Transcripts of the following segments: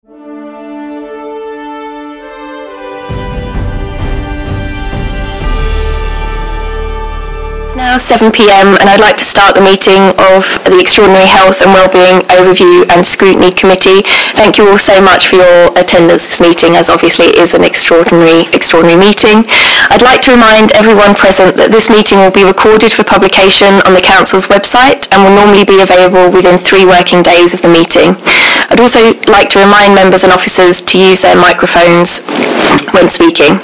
It's now 7 p.m. and I'd like to start the meeting of the Extraordinary Health and Wellbeing Overview and Scrutiny Committee. Thank you all so much for your attendance this meeting, as obviously it is an extraordinary meeting. I'd like to remind everyone present that this meeting will be recorded for publication on the Council's website and will normally be available within 3 working days of the meeting. I'd also like to remind members and officers to use their microphones when speaking.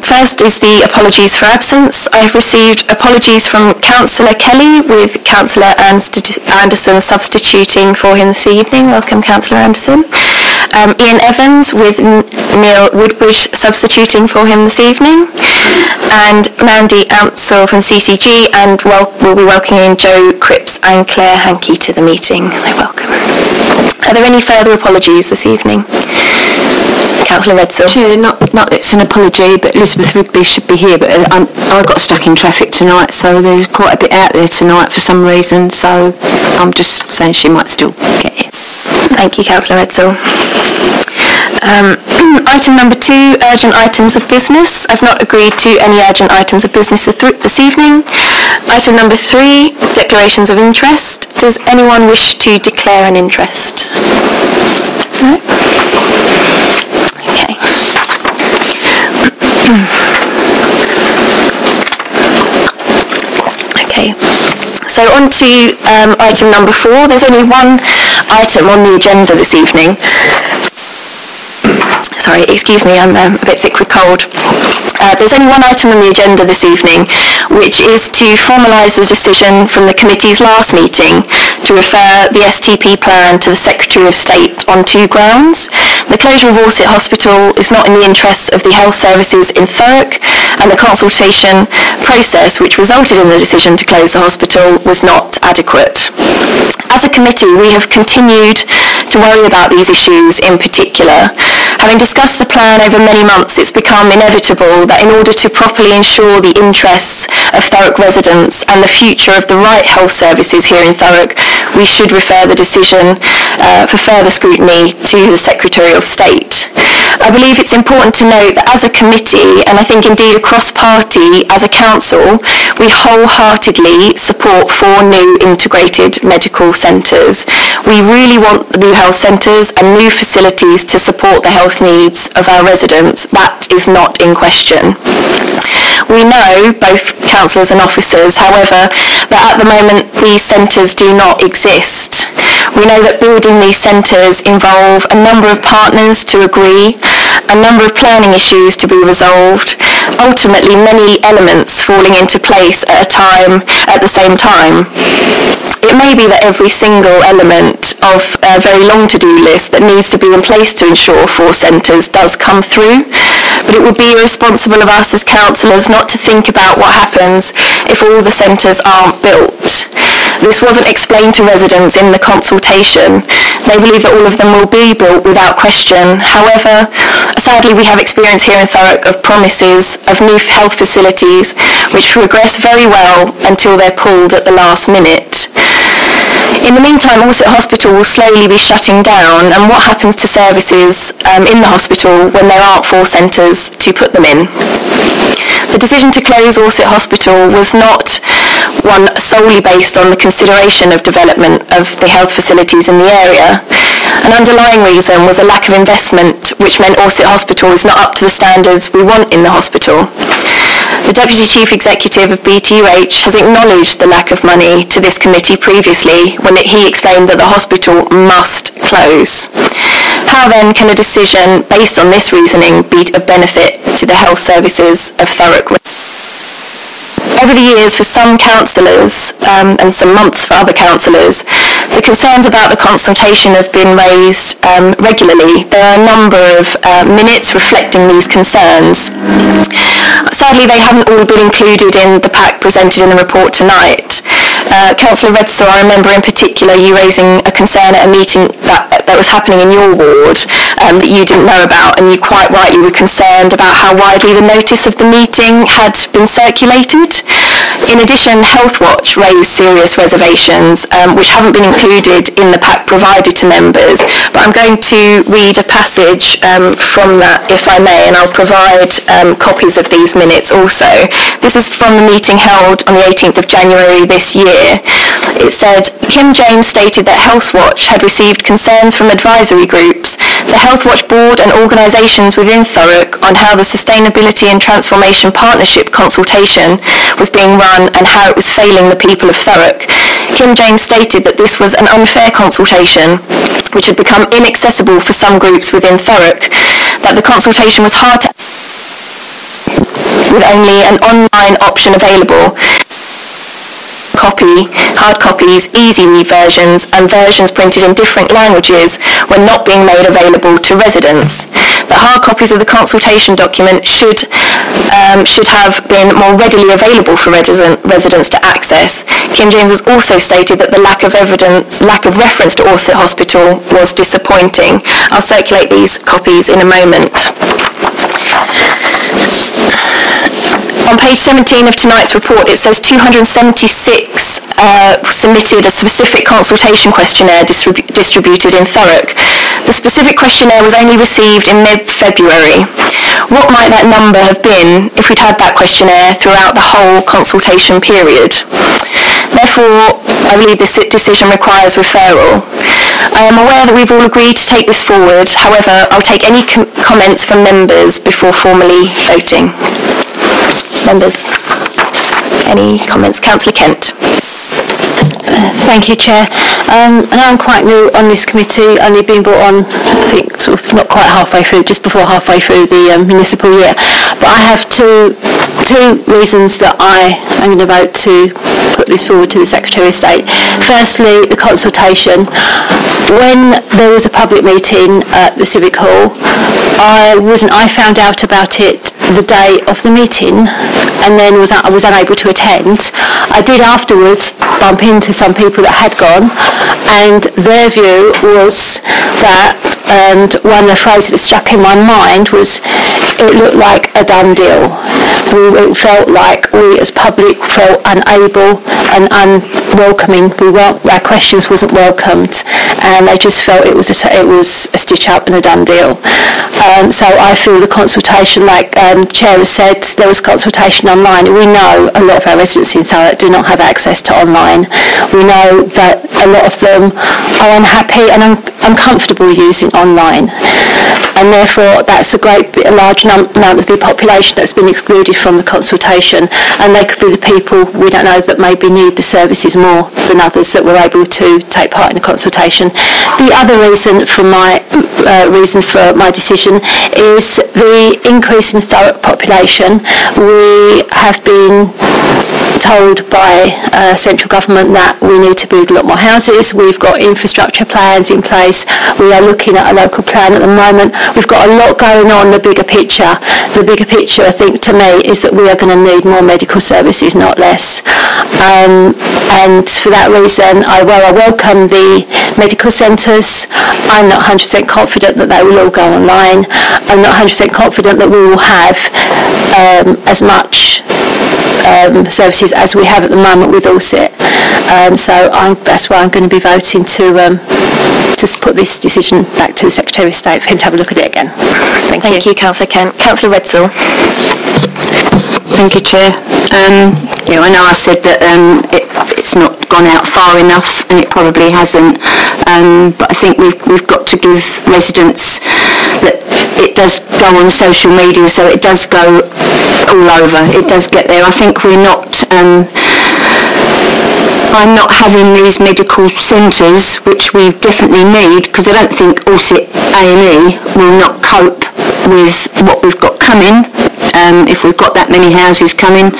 First is the apologies for absence. I have received apologies from Councillor Kelly, with Councillor Anderson substituting for him this evening. Welcome, Councillor Anderson. Ian Evans, with Neil Woodbridge substituting for him this evening. And Mandy Ansell from CCG, and we'll be welcoming Joe Cripps and Claire Hankey to the meeting. Welcome. Are there any further apologies this evening? Councillor Redsall. Chair, not that it's an apology, but Elizabeth Rigby should be here, but I got stuck in traffic tonight, so there's quite a bit out there tonight for some reason, so I'm just saying she might still get here. Thank you, Councillor Redsall. Item number 2, urgent items of business. I've not agreed to any urgent items of business this evening. Item number 3, declarations of interest. Does anyone wish to declare an interest? No? Okay. Okay. So on to item number 4. There's only one item on the agenda this evening. Sorry, excuse me, I'm a bit thick with cold. There's only one item on the agenda this evening, which is to formalise the decision from the committee's last meeting to refer the STP plan to the Secretary of State on 2 grounds. The closure of Orsett Hospital is not in the interests of the health services in Thurrock, and the consultation process which resulted in the decision to close the hospital was not adequate. As a committee, we have continued to worry about these issues in particular. Having discussed the plan over many months, it's become inevitable that in order to properly ensure the interests of Thurrock residents and the future of the right health services here in Thurrock, we should refer the decision for further scrutiny to the Secretary of State. I believe it's important to note that as a committee, and I think indeed across party as a council, we wholeheartedly support 4 new integrated medical centres. We really want the new health centres and new facilities to support the health needs of our residents. That is not in question. We know, both councillors and officers, however, that at the moment these centres do not exist. We know that building these centres involve a number of partners to agree, a number of planning issues to be resolved, ultimately many elements falling into place at the same time. It may be that every single element of a very long to-do list that needs to be in place to ensure 4 centres does come through, but it would be irresponsible of us as councillors not to think about what happens if all the centres aren't built. This wasn't explained to residents in the consultation. They believe that all of them will be built without question. However, sadly we have experience here in Thurrock of promises of new health facilities which progress very well until they're pulled at the last minute. In the meantime, Orsett Hospital will slowly be shutting down, and what happens to services in the hospital when there aren't 4 centres to put them in? The decision to close Orsett Hospital was not one solely based on the consideration of development of the health facilities in the area. An underlying reason was a lack of investment, which meant Orsett Hospital is not up to the standards we want in the hospital. The Deputy Chief Executive of BTUH has acknowledged the lack of money to this committee previously when he explained that the hospital must close. How then can a decision based on this reasoning be of benefit to the health services of Thurrock? Over the years, for some councillors and some months for other councillors, the concerns about the consultation have been raised regularly. There are a number of minutes reflecting these concerns. Sadly, they haven't all been included in the pack presented in the report tonight. Councillor Redsall, I remember in particular you raising a concern at a meeting that was happening in your ward that you didn't know about, and you quite rightly were concerned about how widely the notice of the meeting had been circulated. In addition, Health Watch raised serious reservations which haven't been included in the pack provided to members, but I'm going to read a passage from that, if I may, and I'll provide copies of these minutes also. This is from the meeting held on the 18th of January this year. It said, Kim James stated that Healthwatch had received concerns from advisory groups, the Healthwatch board and organisations within Thurrock on how the Sustainability and Transformation Partnership consultation was being run and how it was failing the people of Thurrock. Kim James stated that this was an unfair consultation which had become inaccessible for some groups within Thurrock, that the consultation was hard to with only an online option available. Hard copies, easy read versions and versions printed in different languages were not being made available to residents. The hard copies of the consultation document should have been more readily available for residents to access. Kim James has also stated that the lack of reference to Orsett Hospital was disappointing. I'll circulate these copies in a moment. On page 17 of tonight's report, it says 276 submitted a specific consultation questionnaire distributed in Thurrock. The specific questionnaire was only received in mid-February. What might that number have been if we'd had that questionnaire throughout the whole consultation period? Therefore, I believe this decision requires referral. I am aware that we've all agreed to take this forward. However, I'll take any comments from members before formally voting. Members, any comments? Councillor Kent. Thank you, Chair. And I'm quite new on this committee, only been brought on, I think, sort of not quite halfway through, just before halfway through the municipal year. But I have two reasons that I am going to vote to put this forward to the Secretary of State. Firstly, the consultation. When there was a public meeting at the Civic Hall, I found out about it the day of the meeting and then I was unable to attend. I did afterwards bump into some people that had gone, and their view was that, and one of the phrases that stuck in my mind was, it looked like a done deal. It felt like we as public felt unable and unwelcoming. Our questions wasn't welcomed, and they just felt it was a stitch up and a done deal. So I feel the consultation, like the Chair has said, there was consultation online. We know a lot of our residents in Thurrock do not have access to online. We know that a lot of them are unhappy and uncomfortable using online, and therefore that's a large amount of the population that's been excluded from the consultation, and they could be the people we don't know that maybe need the services more than others that were able to take part in the consultation. The other reason for my decision is the increase in Thurrock population. We have been told by central government that we need to build a lot more houses. We've got infrastructure plans in place. We are looking at a local plan at the moment. We've got a lot going on. The bigger picture, I think, to me, is that we are going to need more medical services, not less. And for that reason, I welcome the medical centres. I'm not 100% confident that they will all go online. I'm not 100% confident that we will have as much services as we have at the moment with Orsett. So that's why I'm going to be voting to put this decision back to the Secretary of State for him to have a look at it again. Thank you, Councillor Kent. Councillor Redsall. Thank you, Chair. I know I said that it's not gone out far enough, and it probably hasn't. But I think we've got to give residents that it does go on social media, so it does go all over. It does get there. I think we're not. I'm not having these medical centres, which we definitely need, because I don't think Orsett A&E will not cope with what we've got coming. If we've got that many houses coming,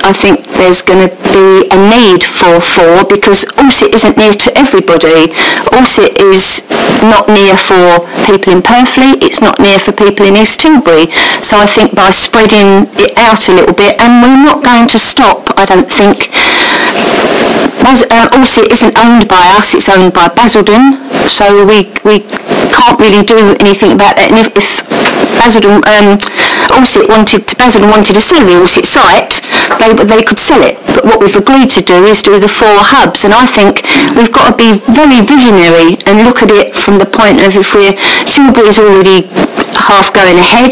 I think there's going to be a need for four, because Orsett isn't near to everybody. Orsett is not near for people in Purfleet, it's not near for people in East Tilbury. So I think by spreading it out a little bit, and we're not going to stop, I don't think. Orsett isn't owned by us, it's owned by Basildon, so we can't really do anything about that. And if Orsett wanted to sell the Orsett site, they could sell it. But what we've agreed to do is do the 4 hubs, and I think we've got to be very visionary and look at it from the point of, if Tilbury's already half going ahead,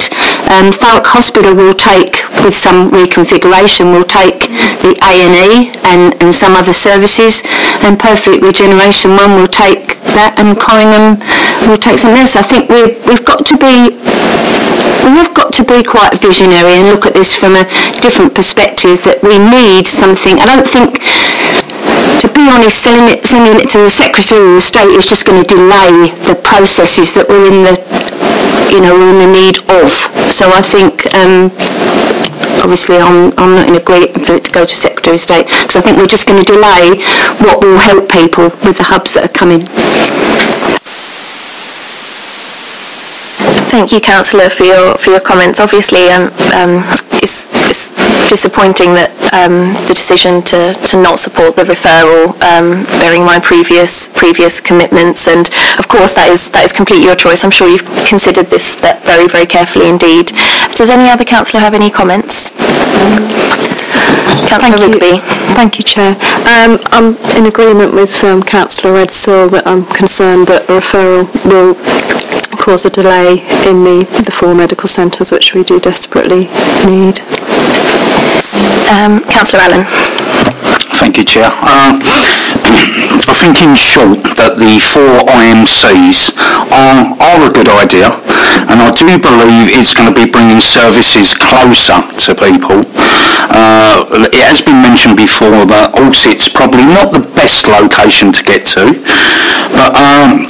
Thurrock Hospital will take, with some reconfiguration, will take the A&E and some other services, and Perfect Regeneration 1 will take that, and Corringham will take something else. I think we've got to be quite visionary and look at this from a different perspective, that we need something. I don't think, to be honest, sending it to the Secretary of State is just going to delay the processes that we're in the need of. So I think, obviously I'm not in agreement for it to go to Secretary of State, because I think we're just going to delay what will help people with the hubs that are coming. Thank you, Councillor, for your comments. Obviously, it's disappointing that the decision to not support the referral, bearing my previous commitments, and of course that is completely your choice. I'm sure you've considered that very, very carefully indeed. Does any other councillor have any comments? Councillor Rigby. Thank you, Chair. I'm in agreement with Councillor Redsill that I'm concerned that a referral will cause a delay in the 4 medical centres, which we do desperately need. Councillor Allen. Thank you, Chair. I think in short that the 4 IMCs are a good idea, and I do believe it's going to be bringing services closer to people. It has been mentioned before that Orsett's probably not the best location to get to, but I'm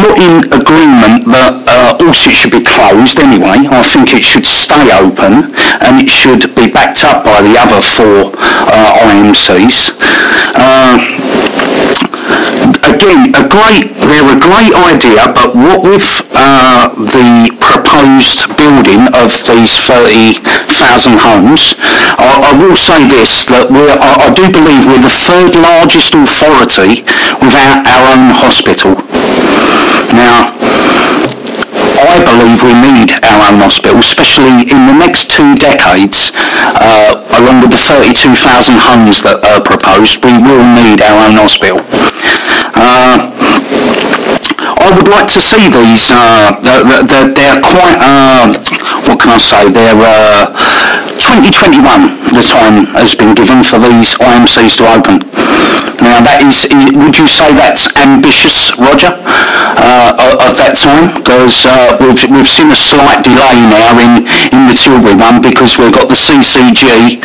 not in agreement that Orsett should be closed anyway. I think it should stay open, and it should be backed up by the other 4 IMCs. Again, they're a great idea, but what with the proposed building of these 30,000 homes, I will say this, that I do believe we're the 3rd largest authority without our own hospital. Now, I believe we need our own hospital, especially in the next 2 decades, along with the 32,000 homes that are proposed. We will need our own hospital. I would like to see these, they're quite, what can I say, they're 2021, the time has been given for these IMCs to open. Now that is, would you say that's ambitious, Roger, of that time? Because we've seen a slight delay now in the Tilbury one, because we've got the CCG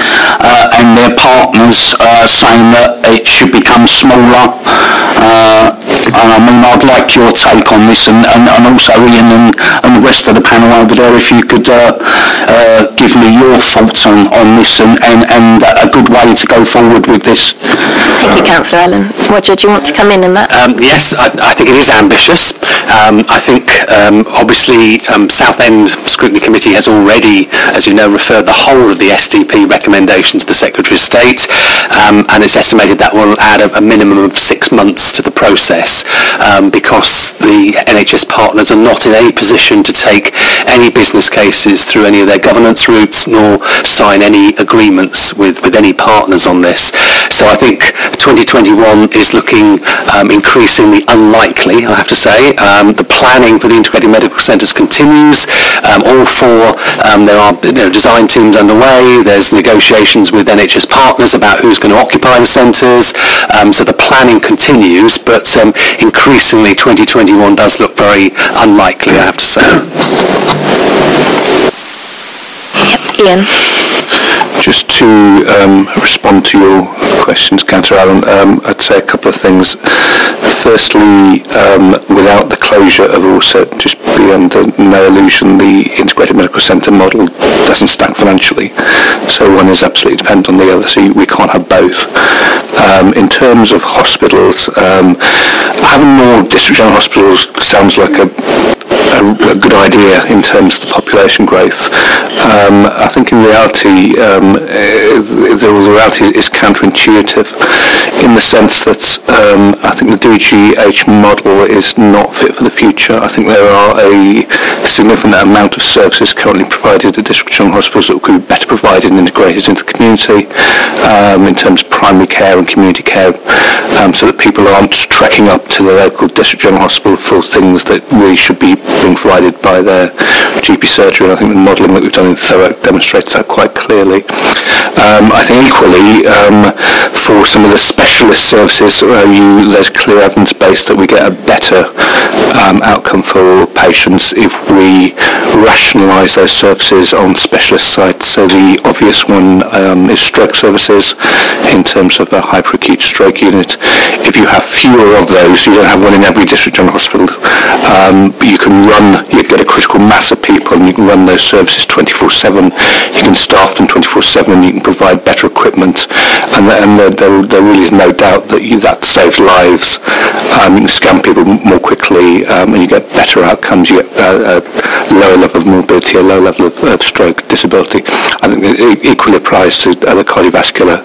and their partners saying that it should become smaller. I mean, I'd like your take on this, and also Ian and the rest of the panel over there, if you could give me your thoughts on this and a good way to go forward with this. Thank you, Councillor Allen. Roger, do you want to come in on that? Yes, I think it is ambitious. I think, obviously, Southend Scrutiny Committee has already, as you know, referred the whole of the SDP recommendation to the Secretary of State, and it's estimated that will add a minimum of 6 months to the process, because the NHS partners are not in a position to take any business cases through any of their governance routes, nor sign any agreements with any partners on this. So I think 2021 is looking increasingly unlikely, I have to say. The planning for the integrated medical centres continues. All 4, there are design teams underway. There's negotiations with NHS partners about who's going to occupy the centres. So the planning continues, but increasingly 2021 does look very unlikely, I have to say. Ian. Just to respond to your questions, Councillor Allen, I'd say a couple of things. Firstly, without the closure of Orsett, just be under no illusion, the integrated medical centre model doesn't stack financially. So one is absolutely dependent on the other, so we can't have both. In terms of hospitals, having more district general hospitals sounds like a a good idea in terms of the population growth. I think in reality, the reality is counterintuitive in the sense that I think the DGH model is not fit for the future. I think there are a significant amount of services currently provided at district general hospitals that could be better provided and integrated into the community in terms of primary care and community care, so that people aren't trekking up to the local district general hospital for things that really should be being provided by their GP surgery. And I think the modelling that we've done in Thurrock demonstrates that quite clearly. I think equally, for some of the specialist services, there's clear evidence base that we get a better outcome for patients if we rationalise those services on specialist sites. So the obvious one is stroke services in terms of a hyperacute stroke unit. If you have fewer of those, you don't have one in every district general hospital, you get a critical mass of people and you can run those services 24/7. You can staff them 24/7 and you can provide better equipment, and there really is no doubt that that saves lives. You can scan people more quickly and you get better outcomes. You get a lower level of morbidity, a lower level of stroke disability. I think it equally applies to other cardiovascular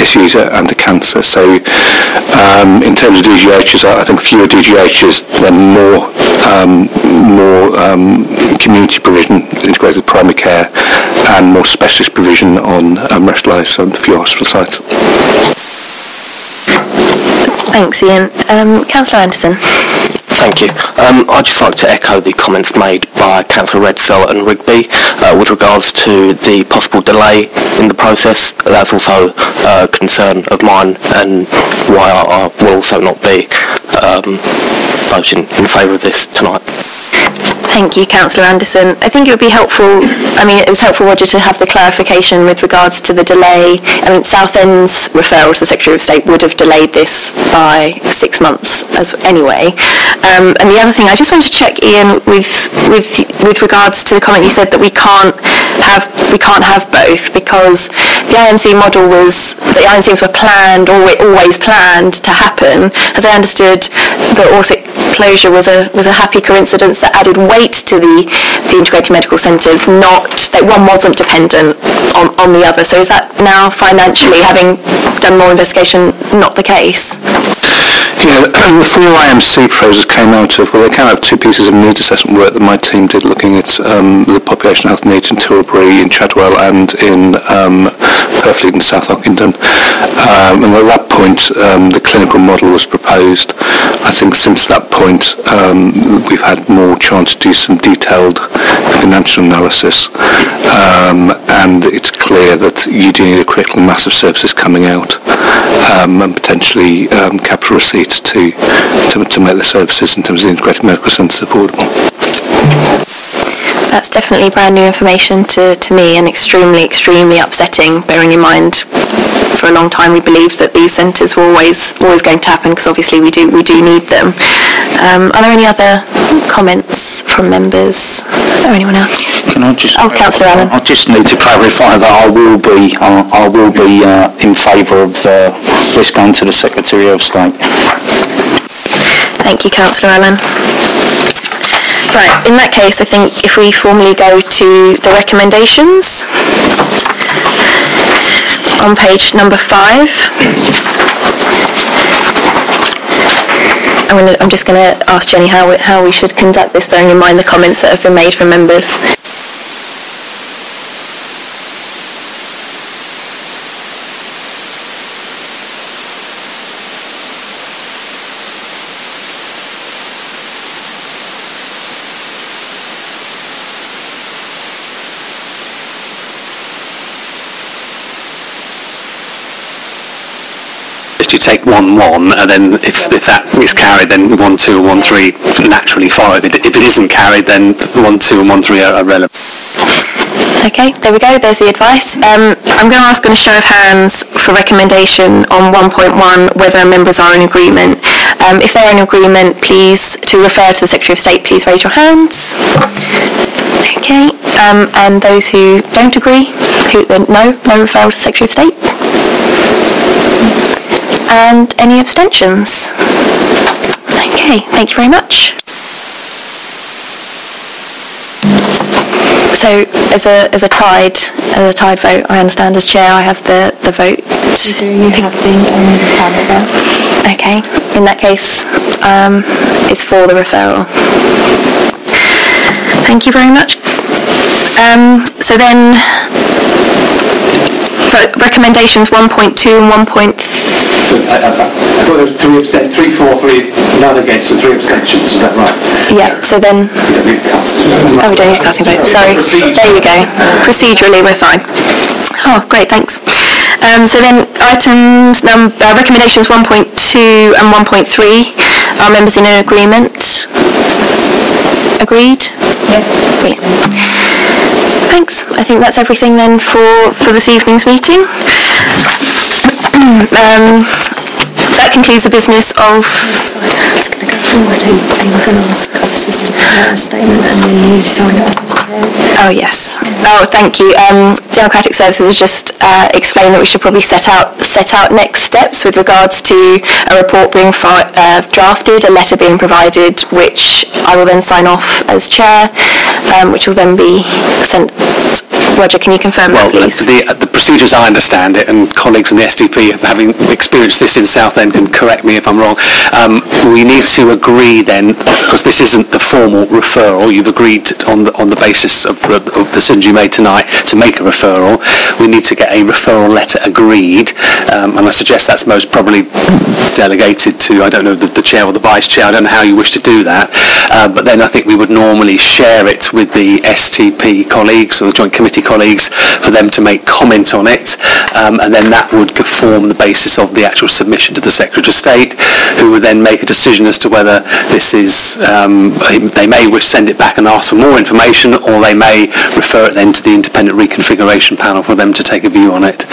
issues and to cancer. So in terms of DGHs, I think fewer DGHs, then more community provision, integrated primary care, and more specialist provision on rationalised and fewer hospital sites. Thanks, Ian. Councillor Anderson. Thank you. I'd just like to echo the comments made by Councillor Redsell and Rigby with regards to the possible delay in the process. That's also a concern of mine, and why I will also not be voting in favour of this tonight. Thank you, Councillor Anderson. I think it would be helpful, it was helpful, Roger, to have the clarification with regards to the delay. Southend's referral to the Secretary of State would have delayed this by 6 months anyway. And the other thing, I just wanted to check, Ian, with regards to the comment you said that we can't have both, because the IMC model the IMCs were planned, or always planned to happen. As I understood, the Orsett closure was a happy coincidence that added weight to the integrated medical centres, not that one wasn't dependent on the other. So is that now financially, having done more investigation, not the case? Yeah, the four IMC proposals came out of two pieces of needs assessment work that my team did, looking at the population health needs in Tilbury, in Chadwell, and in Purfleet and South Ockendon. And at that point, the clinical model was proposed. I think since that point, we've had more chance to do some detailed financial analysis, and it's clear that you do need a critical mass of services coming out, and potentially capital receipts to make the services in terms of the integrated medical centres affordable. That's definitely brand new information to me, and extremely, extremely upsetting, bearing in mind for a long time we believed that these centres were always going to happen, because obviously we do need them. Are there any other comments from members? Is there anyone else? Can I just? Oh, Councillor Allen. I just need to clarify that I will be in favour of this going to the Secretary of State. Thank you, Councillor Allen. Right, in that case, I think if we formally go to the recommendations on page number 5. I'm just going to ask Jenny how we should conduct this, bearing in mind the comments that have been made from members. You take 1-1, and then if that is carried, then 1-2 or 1-3 naturally follow. If it isn't carried, then 1-2 and 1-3 are relevant. Okay, there we go, there's the advice. I'm going to ask on a show of hands for recommendation on 1.1 whether members are in agreement. If they're in agreement, please, to refer to the Secretary of State, please raise your hands. Okay, and those who don't agree, no referral to the Secretary of State. And any abstentions? Okay, thank you very much. So as a tied vote, I understand as chair I have the vote. You do. You have the panel vote. Okay. In that case, it's for the referral. Thank you very much. So then, recommendations 1.2 and 1.3. So I thought there was 3, 4, 3, none against and 3 abstentions. Was that right? Yeah. So then. We don't need casting. Oh, we don't need casting votes. Sorry. There you go. Procedurally, we're fine. Oh, great. Thanks. So then, recommendations 1.2 and 1.3. Are members in agreement? Agreed? Yeah. Brilliant. Thanks. I think that's everything then for this evening's meeting. That concludes the business of... It's going to go forward. I'm going to ask the councillors to prepare a statement and then you sign it as chair. Oh, yes. Oh, thank you. Democratic Services has just explained that we should probably set out next steps with regards to a report being drafted, a letter being provided, which I will then sign off as chair, which will then be sent. Roger, can you confirm that, please? The procedure as I understand it, and colleagues in the SDP, having experienced this in Southend, can correct me if I'm wrong, we need to agree then, because this isn't the formal referral, you've agreed on the basis of the decisions you made tonight to make a referral, we need to get a referral letter agreed, and I suggest that's most probably delegated to, I don't know, the chair or the vice chair, I don't know how you wish to do that, but then I think we would normally share it with the STP colleagues or the Joint Committee colleagues for them to make comment on it, and then that would form the basis of the actual submission to the Secretary of State, who would then make a decision as to whether this is, they may wish to send it back and ask for more information, or they may refer it then to the independent reconfiguration panel for them to take a view on it.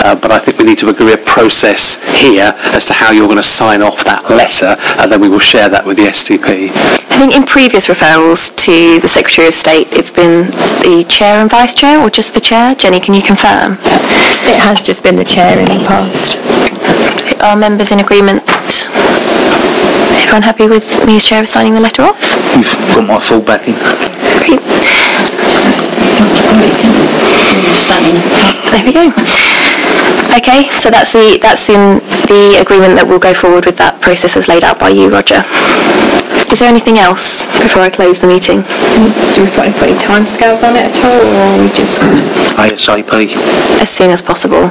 But I think we need to agree a process here as to how you're going to sign off that letter, and then we will share that with the STP. I think in previous referrals to the Secretary of State, it's been the chair and vice chair, or just the chair? Jenny, can you confirm? It has just been the chair in the past. Are members in agreement? Everyone happy with me as chair signing the letter off? You've got my full backing. Great. There we go. Okay, so that's in the agreement that we'll go forward with that process as laid out by you, Roger. Is there anything else before I close the meeting? Do we put any timescales on it at all, or we just... ASAP. As soon as possible,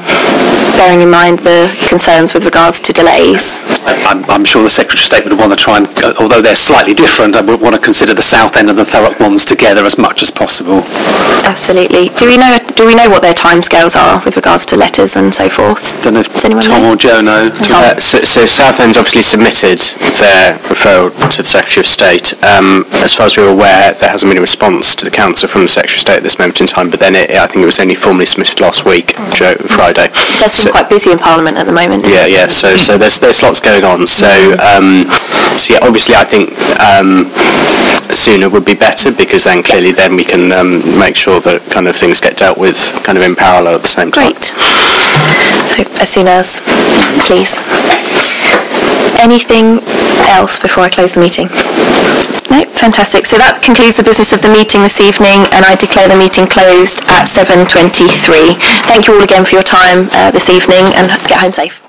bearing in mind the concerns with regards to delays. I'm sure the Secretary of State would want to try and, although they're slightly different, I would want to consider the South End and the Thurrock ones together as much as possible. Absolutely. Do we know what their timescales are with regards to letters and so forth? Don't know if Does anyone Tom know? or Joe know. So Southend's obviously submitted their referral to the Secretary of State. As far as we're aware, there hasn't been a response to the Council from the Secretary of State at this moment in time, but then I think it was only formally submitted last week, Friday. It does seem quite busy in Parliament at the moment. Yeah. So there's lots going on. So yeah, obviously I think sooner would be better, because then clearly then we can make sure that kind of things get dealt with kind of in parallel at the same time. Great. So as soon as, please. Anything else before I close the meeting? No? Fantastic. So that concludes the business of the meeting this evening, and I declare the meeting closed at 7:23. Thank you all again for your time this evening, and get home safe.